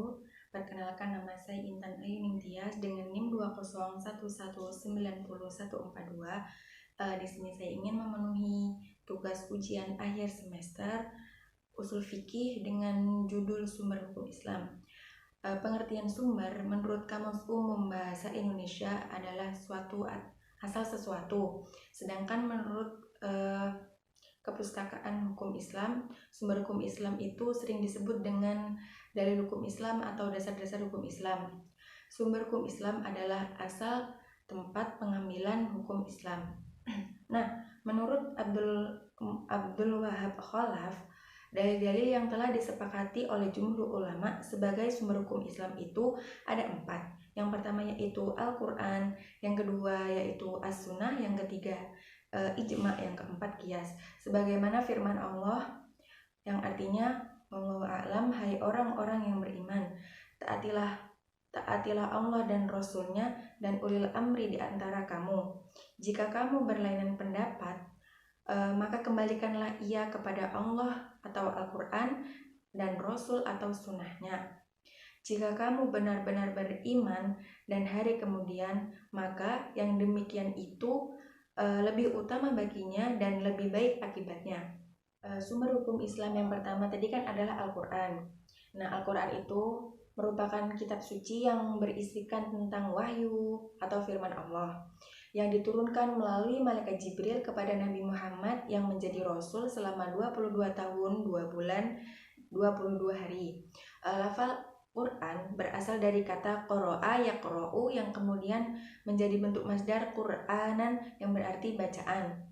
wabarakatuh. Perkenalkan, nama saya Intan Ayu Ningtyas dengan NIM 20111901442. Di sini saya ingin memenuhi tugas ujian akhir semester usul fikih dengan judul sumber hukum Islam. Pengertian sumber menurut Kamus Umum Bahasa Indonesia adalah asal sesuatu. Sedangkan menurut Kepustakaan Hukum Islam, sumber hukum Islam itu sering disebut dengan dalil hukum Islam atau dasar-dasar hukum Islam. Sumber hukum Islam adalah asal tempat pengambilan hukum Islam. Nah, menurut Abdul Wahab Khalaf, dalil-dalil yang telah disepakati oleh jumhur ulama sebagai sumber hukum Islam itu ada 4. Yang pertama yaitu Al-Quran, yang kedua yaitu As-Sunnah, yang ketiga ijma, yang keempat qiyas. Sebagaimana firman Allah yang artinya, wallahu a'lam, hai orang-orang yang beriman, taatilah Allah dan Rasulnya dan ulil amri di antara kamu. Jika kamu berlainan pendapat, maka kembalikanlah ia kepada Allah atau Al-Quran dan Rasul atau sunnahnya. Jika kamu benar-benar beriman dan hari kemudian, maka yang demikian itu lebih utama baginya dan lebih baik akibatnya. Sumber hukum Islam yang pertama tadi kan adalah Al-Quran. Nah, Al-Quran itu merupakan kitab suci yang berisikan tentang wahyu atau firman Allah yang diturunkan melalui malaikat Jibril kepada Nabi Muhammad yang menjadi Rasul selama 22 tahun, 2 bulan, 22 hari. Lafal Quran berasal dari kata qara'a yaqra'u yang kemudian menjadi bentuk masdar Qur'anan yang berarti bacaan.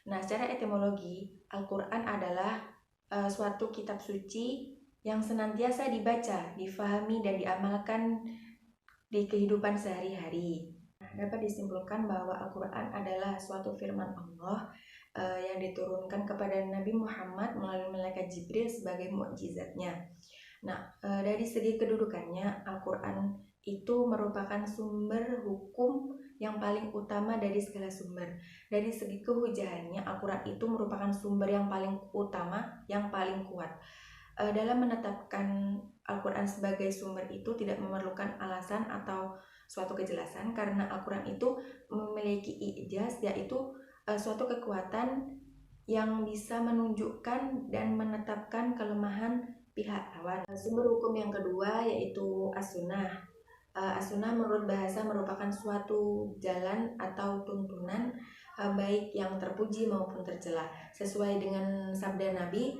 Nah, secara etimologi, Al-Quran adalah suatu kitab suci yang senantiasa dibaca, difahami, dan diamalkan di kehidupan sehari-hari. Dapat disimpulkan bahwa Al-Quran adalah suatu firman Allah yang diturunkan kepada Nabi Muhammad melalui malaikat Jibril sebagai mukjizatnya. Nah, dari segi kedudukannya, Al-Quran itu merupakan sumber hukum yang paling utama dari segala sumber. Dari segi kehujahannya, Al-Quran itu merupakan sumber yang paling utama, yang paling kuat. Dalam menetapkan Al-Quran sebagai sumber itu tidak memerlukan alasan atau suatu kejelasan, karena Al-Quran itu memiliki ijaz, yaitu suatu kekuatan yang bisa menunjukkan dan menetapkan kelemahan pihak lawan. Sumber hukum yang kedua yaitu As-Sunnah. As-Sunnah menurut bahasa merupakan suatu jalan atau tuntunan baik yang terpuji maupun tercela, sesuai dengan sabda Nabi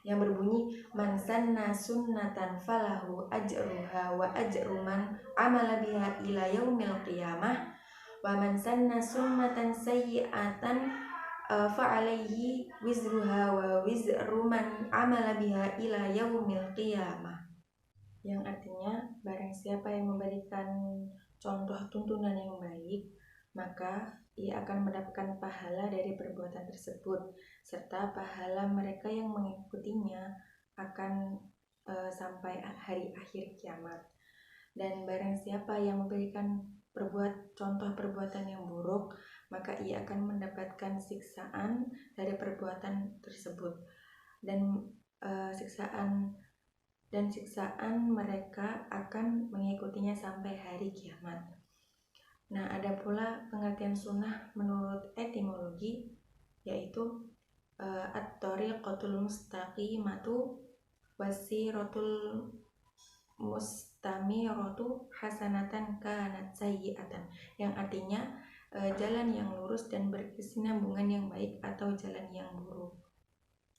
yang berbunyi, man sanna sunnatan falahu ajruha wa ajru man amala biha ila yaumil qiyamah wa man sanna sunnatan sayyi'atan fa'alaihi wizruha wa wizru man amala biha ila yaumil qiyamah. Yang artinya, barang siapa yang memberikan contoh tuntunan yang baik, maka ia akan mendapatkan pahala dari perbuatan tersebut, serta pahala mereka yang mengikutinya akan sampai hari akhir kiamat. Dan barang siapa yang memberikan contoh perbuatan yang buruk, maka ia akan mendapatkan siksaan dari perbuatan tersebut, dan siksaan mereka akan mengikutinya sampai hari kiamat. Nah, ada pula pengertian sunnah menurut etimologi, yaitu at-thariqatul mustaqimatu wasiratul mustamiratu hasanatan kanat sayyi'atan, yang artinya jalan yang lurus dan berkesinambungan yang baik atau jalan yang buruk.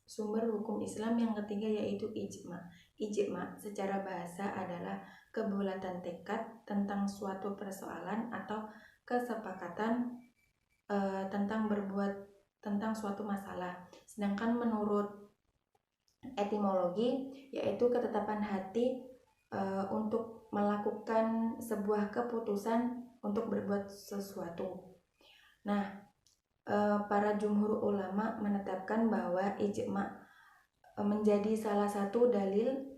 Sumber hukum Islam yang ketiga yaitu ijma. Ijma secara bahasa adalah kebulatan tekad tentang suatu persoalan atau kesepakatan tentang suatu masalah. Sedangkan menurut etimologi yaitu ketetapan hati untuk melakukan sebuah keputusan untuk berbuat sesuatu. Nah, para jumhur ulama menetapkan bahwa ijma menjadi salah satu dalil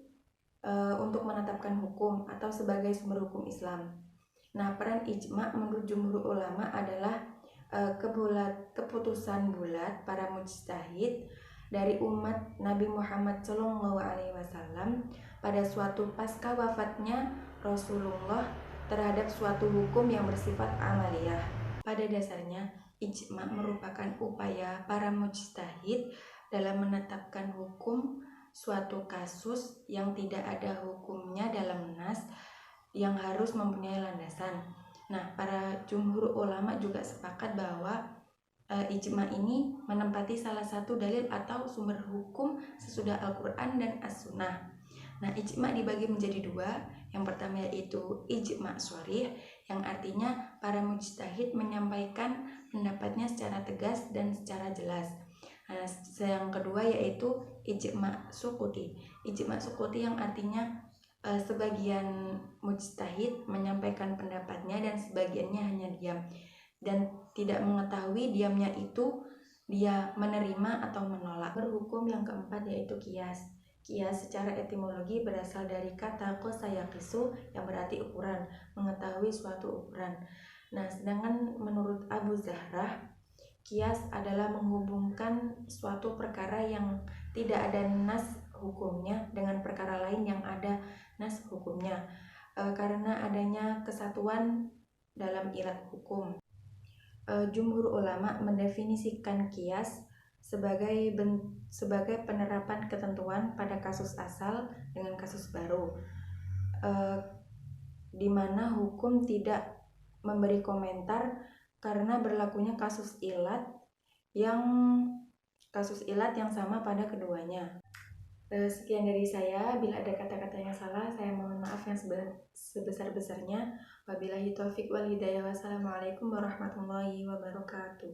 untuk menetapkan hukum atau sebagai sumber hukum Islam. Nah, peran ijma menurut jumhur ulama adalah keputusan bulat para mujtahid dari umat Nabi Muhammad SAW pada suatu pasca wafatnya Rasulullah terhadap suatu hukum yang bersifat amaliyah. Pada dasarnya, ijma merupakan upaya para mujtahid dalam menetapkan hukum suatu kasus yang tidak ada hukumnya dalam nas yang harus mempunyai landasan. Nah, para jumhur ulama juga sepakat bahwa ijma ini menempati salah satu dalil atau sumber hukum sesudah Al-Quran dan As-Sunnah. Nah, ijma dibagi menjadi dua. Yang pertama yaitu ijma sharih, yang artinya para mujtahid menyampaikan pendapatnya secara tegas dan secara jelas. Nah, yang kedua yaitu ijma sukuti. Ijma sukuti yang artinya sebagian mujtahid menyampaikan pendapatnya dan sebagiannya hanya diam dan tidak mengetahui diamnya itu dia menerima atau menolak. Berhukum yang keempat yaitu kias. Kias secara etimologi berasal dari kata qasa yaqisu yang berarti ukuran, mengetahui suatu ukuran. Nah, sedangkan menurut Abu Zahrah, kias adalah menghubungkan suatu perkara yang tidak ada nas hukumnya dengan perkara lain yang ada nas hukumnya, karena adanya kesatuan dalam ilat hukum. Jumhur ulama mendefinisikan kias sebagai penerapan ketentuan pada kasus asal dengan kasus baru, di mana hukum tidak memberi komentar karena berlakunya kasus ilat yang sama pada keduanya. Sekian dari saya. Bila ada kata-kata yang salah, saya mohon maaf yang sebesar-besarnya. Wabillahi taufiq wal hidayah. Wassalamualaikum warahmatullahi wabarakatuh.